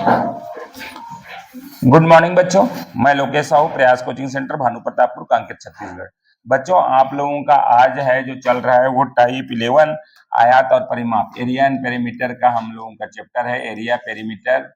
Good morning बच्चों, मैं लोकेश साहू, प्रयास कोचिंग सेंटर, भानु प्रतापपुर, कांकेर, छत्तीसगढ़। बच्चों, आप लोगों का आज है जो चल रहा है वो टाइप 11 आयात और परिमाप, एरिया एंड पेरीमीटर का हम लोगों का चैप्टर है। एरिया, पेरीमीटर,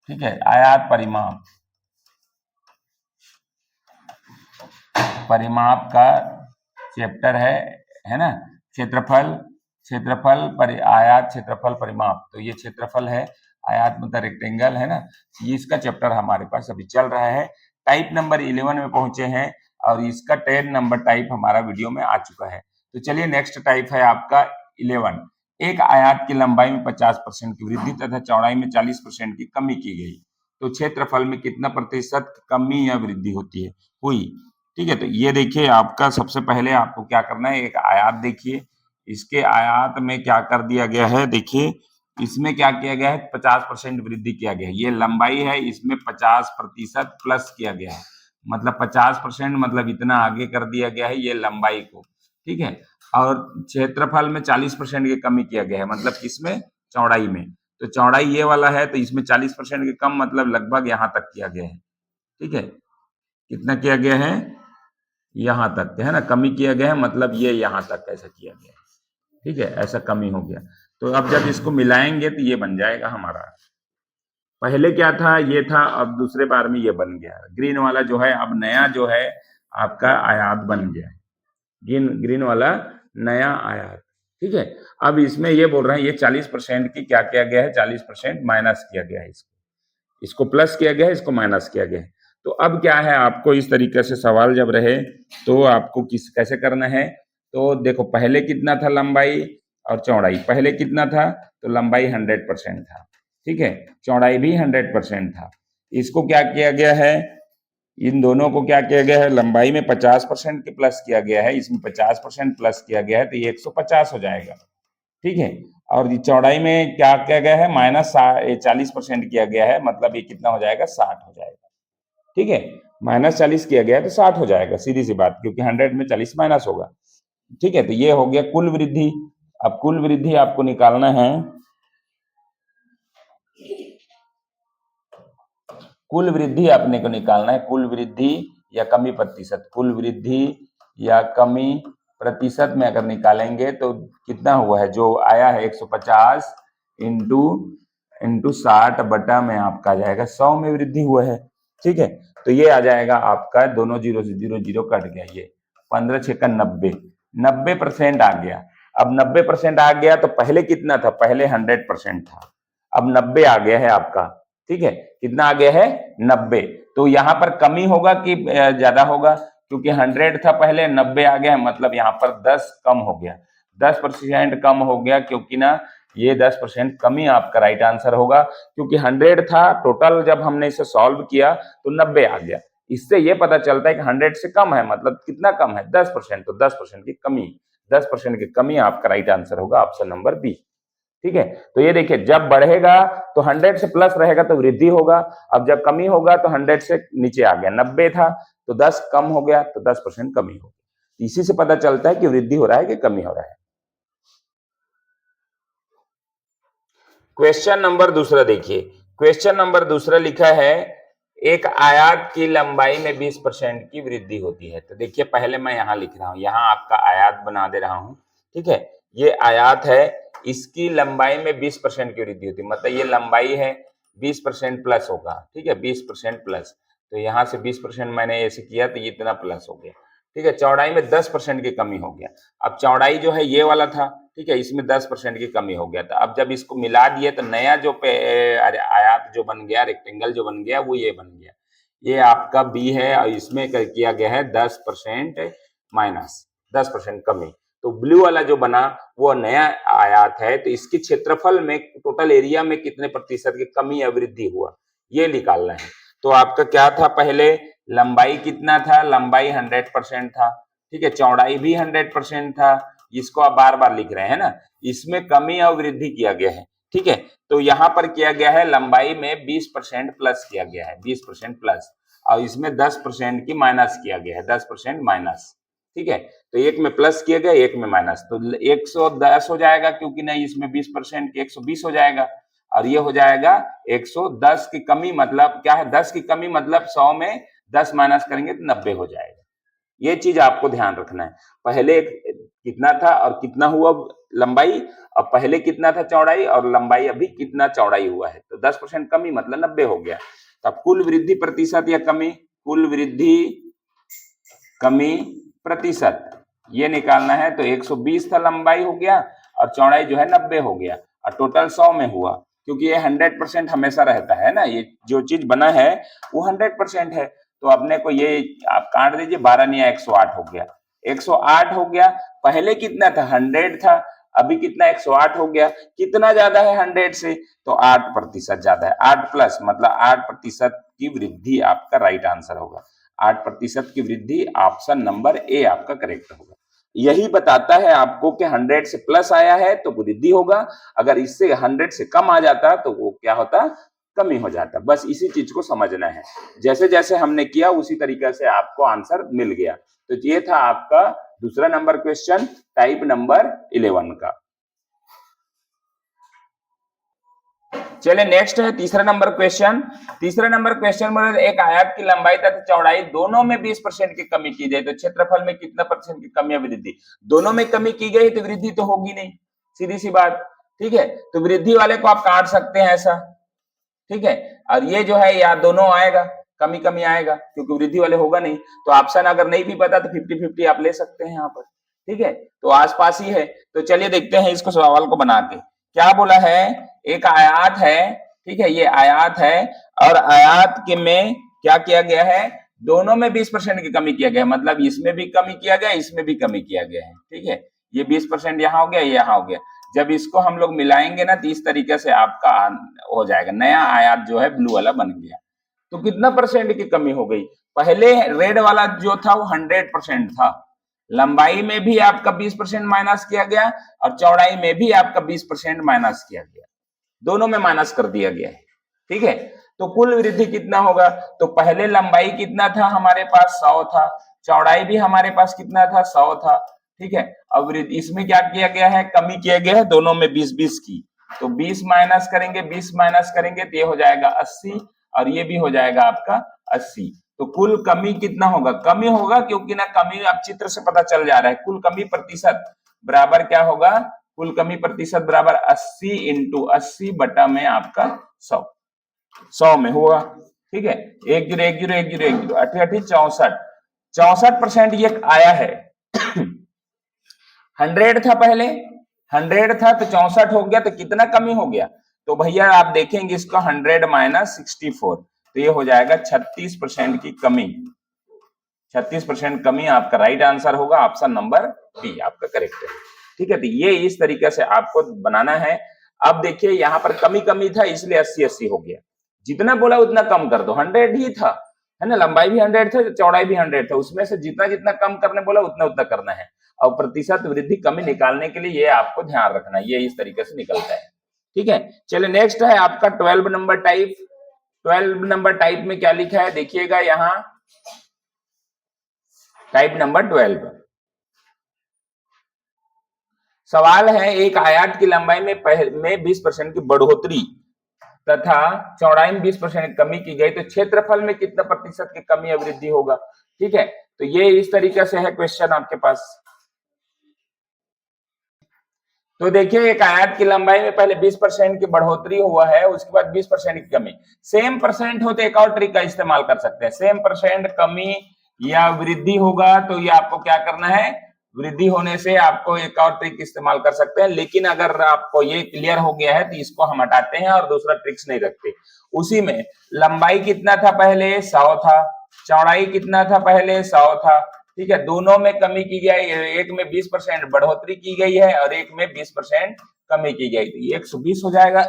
ठीक है, आयात, परिमाप, परिमाप का चैप्टर है ना। क्षेत्रफल, क्षेत्रफल, आयात, क्षेत्रफल, परिमाप। तो ये क्षेत्रफल है, आयात मतलब रेक्टेंगल है ना। ये इसका चैप्टर हमारे पास अभी चल रहा है। टाइप नंबर 11 में पहुंचे हैं और इसका 10 नंबर टाइप हमारा वीडियो में आ चुका है। तो चलिए, नेक्स्ट टाइप है आपका 11। एक आयात की लंबाई में 50% की वृद्धि तथा चौड़ाई में 40% की कमी की गई, तो क्षेत्रफल में कितना प्रतिशत कमी या वृद्धि होती है हुई। ठीक है, तो ये देखिए, आपका सबसे पहले आपको क्या करना है, एक आयात देखिए। इसके आयात में क्या कर दिया गया है, देखिए इसमें क्या किया गया है, 50% वृद्धि किया गया है। ये लंबाई है, इसमें 50% प्लस किया गया है, मतलब 50% मतलब इतना आगे कर दिया गया है ये लंबाई को। ठीक है, और क्षेत्रफल में 40% की कमी किया गया है, मतलब किसमें, चौड़ाई में। तो चौड़ाई ये वाला है, तो इसमें 40% की कम, मतलब लगभग यहाँ तक किया गया है। ठीक है, कितना किया गया है, यहाँ तक है ना, कमी किया गया है, मतलब ये यहाँ तक ऐसा किया गया है। ठीक है, ऐसा कमी हो गया। तो अब जब इसको मिलाएंगे तो ये बन जाएगा हमारा, पहले क्या था, ये था, अब दूसरे बार में ये बन गया। ग्रीन वाला जो है अब नया जो है आपका आयात बन गया है, ग्रीन वाला नया आयात। ठीक है, अब इसमें ये बोल रहे हैं, ये 40% की क्या किया गया है, 40% माइनस किया गया है, इसको प्लस किया गया है, इसको माइनस किया गया है। तो अब क्या है, आपको इस तरीके से सवाल जब रहे तो आपको कैसे करना है। तो देखो, पहले कितना था लंबाई और चौड़ाई, पहले कितना था, तो लंबाई 100% था, ठीक है, चौड़ाई भी 100% था। इसको क्या किया गया है, इन दोनों को क्या किया गया है, लंबाई में 50% की प्लस किया गया है, इसमें 50% प्लस किया गया है, तो ये 150 हो जाएगा। ठीक है, और चौड़ाई में क्या किया गया है, माइनस 40% किया गया है, मतलब ये कितना हो जाएगा, 60 हो जाएगा। ठीक है, -40 किया गया है तो 60 हो जाएगा, सीधी सी बात, क्योंकि 100 में 40 माइनस होगा। ठीक है, तो ये हो गया कुल वृद्धि। अब कुल वृद्धि आपको निकालना है, कुल वृद्धि अपने को निकालना है, कुल वृद्धि या कमी प्रतिशत, कुल वृद्धि या कमी प्रतिशत में अगर निकालेंगे तो कितना हुआ है, जो आया है 150 इंटू 60 बटा में आपका आ जाएगा 100 में वृद्धि हुआ है। ठीक है, तो ये आ जाएगा आपका, दोनों जीरो से जीरो जीरो कट गया, ये 15 छक्का 90% आ गया। अब 90% आ गया तो पहले कितना था, पहले 100% था, अब 90 आ गया है आपका। ठीक है, कितना आ गया है, 90। तो यहाँ पर कमी होगा कि ज्यादा होगा, क्योंकि 100 था पहले, 90 आ गया, मतलब यहाँ पर 10 कम हो गया, 10% कम हो गया, क्योंकि ना ये 10% कमी आपका राइट आंसर होगा, क्योंकि 100 था टोटल, जब हमने इसे सॉल्व किया तो 90 आ गया। इससे ये पता चलता है कि 100 से कम है, मतलब कितना कम है, 10%, तो 10% की कमी, 10% की कमी आपका राइट आंसर होगा, ऑप्शन नंबर बी। ठीक है, तो ये देखिए, जब बढ़ेगा तो 100 से प्लस रहेगा तो वृद्धि होगा, अब जब कमी होगा तो 100 से नीचे आ गया, 90 था तो 10 कम हो गया, तो 10% कमी हो गई। इसी से पता चलता है कि वृद्धि हो रहा है कि कमी हो रहा है। क्वेश्चन नंबर दूसरा देखिए, क्वेश्चन नंबर दूसरा लिखा है, एक आयत की लंबाई में 20% की वृद्धि होती है। तो देखिए, पहले मैं यहाँ लिख रहा हूँ, यहाँ आपका आयत बना दे रहा हूँ। ठीक है, ये आयत है, इसकी लंबाई में 20% की वृद्धि होती है, मतलब ये लंबाई है, 20% प्लस होगा। ठीक है, 20% प्लस, तो यहाँ से 20% मैंने ऐसे किया तो ये इतना प्लस हो गया। ठीक है, चौड़ाई में 10% की कमी हो गया। अब चौड़ाई जो है ये वाला था, ठीक है, इसमें 10% की कमी हो गया था। अब जब इसको मिला दिए तो नया जो आयात जो बन गया, रेक्टेंगल जो बन गया, वो ये बन गया, ये आपका बी है, और इसमें किया गया है 10% माइनस, 10% कमी। तो ब्लू वाला जो बना वो नया आयात है, तो इसके क्षेत्रफल में, टोटल एरिया में कितने प्रतिशत की कमी या वृद्धि हुआ, ये निकालना है। तो आपका क्या था, पहले लंबाई कितना था, लंबाई 100% था। ठीक है, चौड़ाई भी 100% था, इसको आप बार बार लिख रहे हैं ना, इसमें कमी और वृद्धि किया गया है। ठीक है, तो यहाँ पर किया गया है, लंबाई में 20% प्लस किया गया है, 20% प्लस, और इसमें 10% की माइनस किया गया है, 10% माइनस। ठीक है, तो एक में प्लस किया गया, एक में माइनस, तो 110 हो जाएगा, क्योंकि नहीं इसमें 20% की 120 हो जाएगा। और ये हो जाएगा 110 की कमी, मतलब क्या है, 10 की कमी मतलब 100 में 10 माइनस करेंगे तो 90 हो जाएगा। ये चीज आपको ध्यान रखना है। पहले कितना था और कितना हुआ लंबाई, और पहले कितना था चौड़ाई और लंबाई अभी कितना चौड़ाई हुआ है, तो 10% कमी मतलब 90 हो गया। तो कुल वृद्धि प्रतिशत या कमी, कुल वृद्धि कमी प्रतिशत ये निकालना है। तो 120 था लंबाई हो गया और चौड़ाई जो है 90 हो गया और टोटल 100 में हुआ, क्योंकि ये 100% हमेशा रहता है ना, ये जो चीज बना है वो 100% है। तो अपने को ये आप काट दीजिए, 12 नहीं 108 हो गया, 108 हो गया। पहले कितना था, 100 था, अभी कितना 108 हो गया। कितना ज्यादा है 100 से, तो 8% ज्यादा है, 8 प्लस मतलब 8% की वृद्धि आपका राइट आंसर होगा। 8% की वृद्धि, ऑप्शन नंबर ए आपका करेक्ट होगा। यही बताता है आपको कि 100 से प्लस आया है तो वृद्धि होगा, अगर इससे 100 से कम आ जाता तो वो क्या होता, कमी हो जाता। बस इसी चीज को समझना है, जैसे जैसे हमने किया उसी तरीके से आपको आंसर मिल गया। तो ये था आपका दूसरा नंबर क्वेश्चन, टाइप नंबर 11 का। चलिए नेक्स्ट है तीसरा नंबर क्वेश्चन। तीसरा नंबर क्वेश्चन में एक आयत की लंबाई तथा चौड़ाई दोनों में 20% की कमी की जाए तो क्षेत्रफल में कितना % की कमी या वृद्धि। दोनों में कमी की गई तो वृद्धि तो होगी नहीं, सीधी सी बात, ठीक है। तो वृद्धि वाले को आप काट सकते हैं ऐसा, ठीक है। और ये जो है या दोनों आएगा, कमी कमी आएगा क्योंकि वृद्धि वाले होगा नहीं। तो ऑप्शन अगर नहीं भी पता तो 50-50 आप ले सकते हैं यहाँ पर, ठीक है। तो आसपास ही है। तो चलिए देखते हैं इसको सवाल को बना के। क्या बोला है, एक आयात है, ठीक है, ये आयात है और आयात के में क्या किया गया है, दोनों में 20% की कमी किया गया है, मतलब इसमें भी कमी किया गया, इसमें भी कमी किया गया है, ठीक है। ये 20% यहाँ हो गया, ये यहाँ हो गया। जब इसको हम लोग मिलाएंगे ना तो इस तरीके से आपका हो जाएगा, नया आयात जो है ब्लू वाला बन गया। तो कितना % की कमी हो गई, पहले रेड वाला जो था वो 100% था, लंबाई में भी आपका 20% माइनस किया गया और चौड़ाई में भी आपका 20% माइनस किया गया, दोनों में माइनस कर दिया गया है, ठीक है। तो कुल वृद्धि कितना होगा, तो पहले लंबाई कितना था हमारे पास 100 था, चौड़ाई भी हमारे पास कितना था 100 था, ठीक है। अब इसमें क्या किया गया है, कमी किया गया है दोनों में 20-20 की। तो 20 माइनस करेंगे, 20 माइनस करेंगे तो ये हो जाएगा 80 और ये भी हो जाएगा आपका 80। तो कुल कमी कितना होगा, कमी होगा क्योंकि ना कमी अब चित्र से पता चल जा रहा है। कुल कमी प्रतिशत बराबर क्या होगा, कुल कमी प्रतिशत बराबर 80 इंटू 80 बटा में आपका 100 में हुआ, ठीक है। 10101010 88 64% ये आया है। 100 था पहले, 100 था तो 64 हो गया, तो कितना कमी हो गया, तो भैया आप देखेंगे इसका 100 माइनस 64 तो ये हो जाएगा 36% की कमी। 36% कमी आपका राइट आंसर होगा, ऑप्शन नंबर बी आपका करेक्ट है, ठीक है। तो ये इस तरीके से आपको बनाना है। अब देखिए यहाँ पर कमी कमी था इसलिए 80-80 हो गया, जितना बोला उतना कम कर दो, 100 ही था, है ना, लंबाई भी 100 था, चौड़ाई भी 100 था, उसमें से जितना जितना कम करने बोला उतना उतना करना है। और प्रतिशत वृद्धि कमी निकालने के लिए ये आपको ध्यान रखना है, ये इस तरीके से निकलता है, ठीक है। चलिए नेक्स्ट है आपका 12 नंबर टाइप। 12 नंबर टाइप में क्या लिखा है देखिएगा, यहाँ टाइप नंबर 12 सवाल है, एक आयत की लंबाई में 20% की बढ़ोतरी तथा चौड़ाई में 20% कमी की गई तो क्षेत्रफल में कितना प्रतिशत की कमी या वृद्धि होगा, ठीक है। तो ये इस तरीके से है क्वेश्चन आपके पास। तो देखिए एक आयत की लंबाई में पहले 20% की बढ़ोतरी हुआ है, उसके बाद 20% की कमी। सेम परसेंट हो तो एक और ट्रिक का इस्तेमाल कर सकते हैं, सेम परसेंट कमी या वृद्धि होगा तो ये आपको क्या करना है, वृद्धि होने से आपको एक और ट्रिक इस्तेमाल कर सकते हैं। लेकिन अगर आपको ये क्लियर हो गया है तो इसको हम हटाते हैं और दूसरा ट्रिक्स नहीं रखते। उसी में लंबाई कितना था पहले 100 था, चौड़ाई कितना था पहले 100 था, ठीक है। दोनों में कमी की गई, एक में 20% बढ़ोतरी की गई है और एक में 20% कमी की गई, तो ये 120 हो जाएगा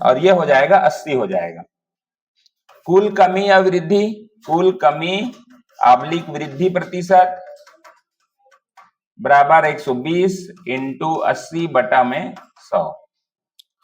और ये हो जाएगा 80 हो जाएगा। कुल कमी या वृद्धि, कुल कमी आबलिक वृद्धि प्रतिशत बराबर 120 इंटू 80 बटा में 100।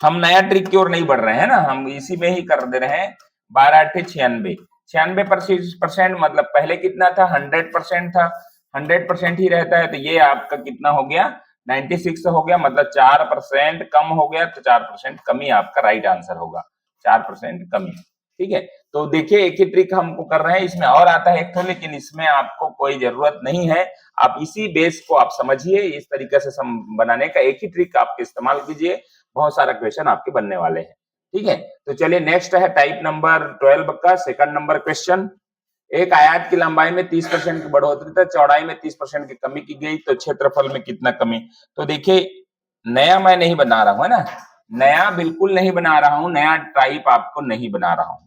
हम नया ट्रिक की ओर नहीं बढ़ रहे हैं ना, हम इसी में ही कर दे रहे हैं। 12×8 = 96% मतलब पहले कितना था 100% था, 100% ही रहता है, तो ये आपका कितना हो गया 96 हो गया, मतलब 4% कम हो गया, तो 4% कमी आपका राइट आंसर होगा, 4% कमी। ठीक है, तो देखिए एक ही ट्रिक हमको कर रहे हैं, इसमें और आता है एक तो, लेकिन इसमें आपको कोई जरूरत नहीं है, आप इसी बेस को आप समझिए, इस तरीके से बनाने का एक ही ट्रिक आप इस्तेमाल कीजिए, बहुत सारा क्वेश्चन आपके बनने वाले हैं। ठीक है, तो चलिए नेक्स्ट है टाइप नंबर 12 का सेकंड नंबर क्वेश्चन। एक आयत की लंबाई में 30% की बढ़ोतरी तथा चौड़ाई में 30% की कमी की गई, तो क्षेत्रफल में कितना कमी। तो देखिए नया मैं नहीं बना रहा हूं, है ना, नया बिल्कुल नहीं बना रहा हूं, नया टाइप आपको नहीं बना रहा हूं।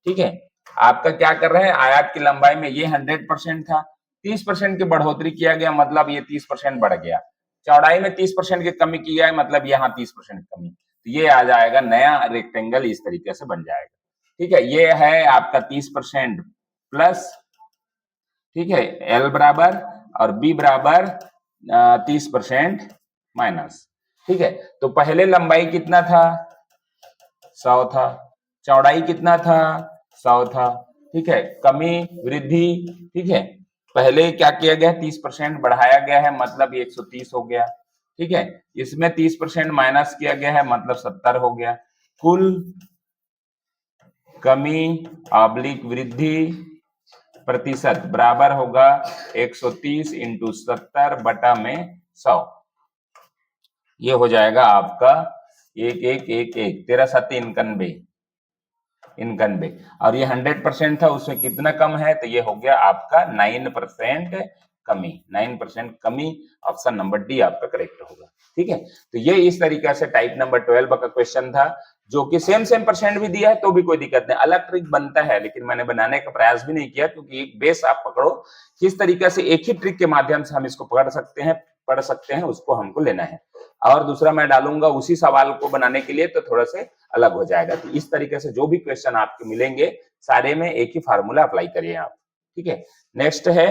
ठीक है, आपका क्या कर रहे हैं, आयत की लंबाई में ये 100% था, 30% की बढ़ोतरी किया गया, मतलब ये 30% बढ़ गया, चौड़ाई में 30% की कमी की है, मतलब यहाँ 30% कमी, तो ये आ जाएगा नया रेक्टेंगल, इस तरीके से बन जाएगा। ठीक है, ये है आपका 30% प्लस, ठीक है, एल बराबर और बी बराबर 30% माइनस। ठीक है, तो पहले लंबाई कितना था, 100 था, चौड़ाई कितना था, 100 था। ठीक है, कमी वृद्धि, ठीक है, पहले क्या किया गया, 30% बढ़ाया गया है, मतलब 130 हो गया। ठीक है, इसमें 30% माइनस किया गया है, मतलब 70 हो गया। कुल कमी ऑब्लिक वृद्धि प्रतिशत बराबर होगा 130 इंटू 70 बटा में 100, ये हो जाएगा आपका 1111 13 7 91, और ये 100% था, उसमें कितना कम है, तो ये हो गया आपका 9% कमी, 9% कमी, ऑप्शन नंबर डी आपका करेक्ट होगा। ठीक है, तो ये इस तरीके से टाइप नंबर 12 का क्वेश्चन था, जो कि सेम परसेंट भी दिया है तो भी कोई दिक्कत नहीं, अलग ट्रिक बनता है, लेकिन मैंने बनाने का प्रयास भी नहीं किया, क्योंकि एक बेस आप पकड़ो, किस तरीके से एक ही ट्रिक के माध्यम से हम इसको पढ़ सकते हैं, उसको हमको लेना है। और दूसरा मैं डालूंगा उसी सवाल को बनाने के लिए, तो थोड़ा से अलग हो जाएगा। तो इस तरीके से जो भी क्वेश्चन आपके मिलेंगे, सारे में एक ही फार्मूला अप्लाई करिए आप। ठीक है, नेक्स्ट है,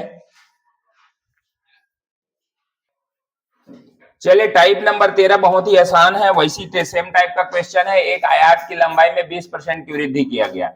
चलिए टाइप नंबर 13 बहुत ही आसान है, वैसी सेम टाइप का क्वेश्चन है। एक आयत की लंबाई में 20% की वृद्धि किया गया,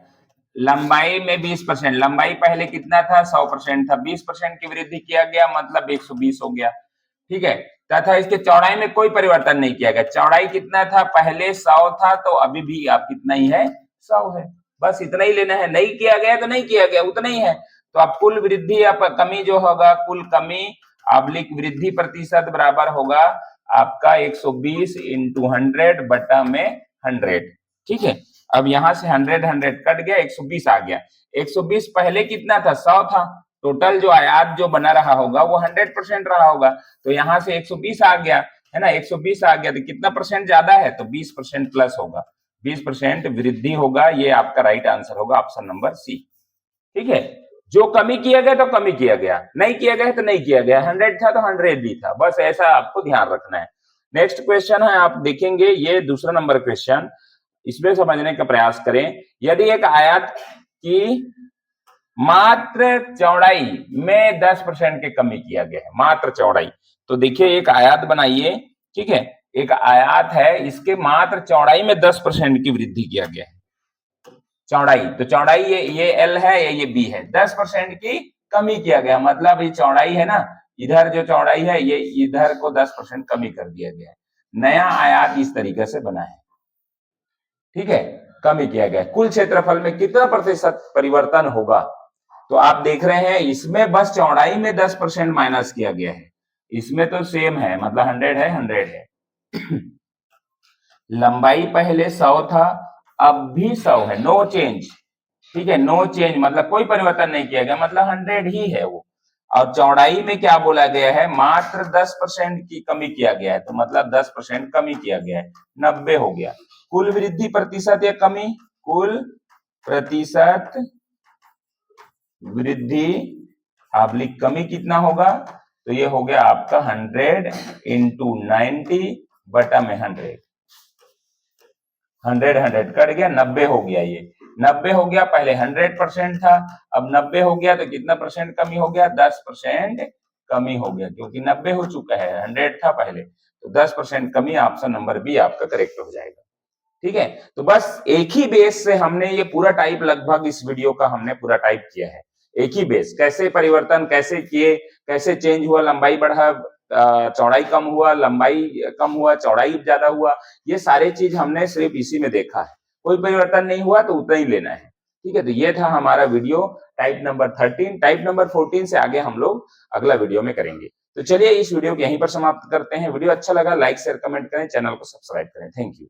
लंबाई में 20%, लंबाई पहले कितना था, 100% था, 20% की वृद्धि किया गया, मतलब 120 हो गया। ठीक है, तथा इसके चौड़ाई में कोई परिवर्तन नहीं किया गया, चौड़ाई कितना था, पहले 100 था, तो अभी भी आप कितना ही है, 100 है, बस इतना ही लेना है, नहीं किया गया तो नहीं किया गया, उतना ही है। तो आप कुल वृद्धि या कमी जो होगा, कुल कमी ऑब्लिक वृद्धि प्रतिशत बराबर होगा आपका 120 इंटू 100 बटा में 100। ठीक है, अब यहां से 100 कट गया, 120 आ गया, 120 पहले कितना था, 100 था, टोटल जो आयात जो बना रहा होगा वो 100% रहा होगा, तो यहां से 120 आ गया, है ना, 120 आ गया, तो कितना परसेंट ज्यादा है, तो 20% प्लस होगा, 20% वृद्धि होगा, ये आपका राइट आंसर होगा, ऑप्शन नंबर सी। ठीक है, जो कमी किया गया तो कमी किया गया, नहीं किया गया तो नहीं किया गया, 100 था तो 100 भी था, बस ऐसा आपको ध्यान रखना है। नेक्स्ट क्वेश्चन है, आप देखेंगे ये दूसरा नंबर क्वेश्चन, इसमें समझने का प्रयास करें। यदि एक आयत की मात्र चौड़ाई में 10% की कमी किया गया है, मात्र चौड़ाई, तो देखिए एक आयत बनाइए, ठीक है, एक आयत है, इसके मात्र चौड़ाई में 10% की वृद्धि किया गया है, चौड़ाई, तो चौड़ाई ये एल है, ये बी है, 10% की कमी किया गया, मतलब ये चौड़ाई है ना, इधर जो चौड़ाई है, ये इधर को 10% कमी कर दिया गया है, नया आयत इस तरीके से बना है। ठीक है, कमी किया गया, कुल क्षेत्रफल में कितना प्रतिशत परिवर्तन होगा, तो आप देख रहे हैं इसमें बस चौड़ाई में 10% माइनस किया गया है, इसमें तो सेम है, मतलब 100 है, 100 है। लंबाई पहले 100 था, अब भी 100 है, नो चेंज। ठीक है, नो चेंज मतलब कोई परिवर्तन नहीं किया गया, मतलब 100 ही है वो। और चौड़ाई में क्या बोला गया है, मात्र 10% की कमी किया गया है, तो मतलब 10% कमी किया गया है, 90 हो गया। कुल वृद्धि प्रतिशत या कमी, कुल प्रतिशत वृद्धि ऑब्लिक कमी कितना होगा, तो ये हो गया आपका 100 इंटू 90 बटा में 100, 100 कट गया, 90 हो गया, ये 90 हो गया, पहले 100% था, अब 90 हो गया, तो कितना परसेंट कमी हो गया, 10% कमी हो गया, क्योंकि 90 हो चुका है, 100 था पहले, तो 10% कमी, ऑप्शन नंबर बी आपका करेक्ट हो जाएगा। ठीक है, तो बस एक ही बेस से हमने ये पूरा टाइप, लगभग इस वीडियो का हमने पूरा टाइप किया है, एक ही बेस, कैसे परिवर्तन कैसे किए, कैसे चेंज हुआ, लंबाई बढ़ा, चौड़ाई कम हुआ, लंबाई कम हुआ, चौड़ाई ज्यादा हुआ, ये सारे चीज हमने सिर्फ इसी में देखा है। कोई परिवर्तन नहीं हुआ तो उतना ही लेना है। ठीक है, तो ये था हमारा video type number 13। Type number 14 से आगे हम लोग अगला वीडियो में करेंगे। तो चलिए इस वीडियो को यहीं पर समाप्त करते हैं। वीडियो अच्छा लगा लाइक शेयर कमेंट करें, चैनल को सब्सक्राइब करें। Thank you.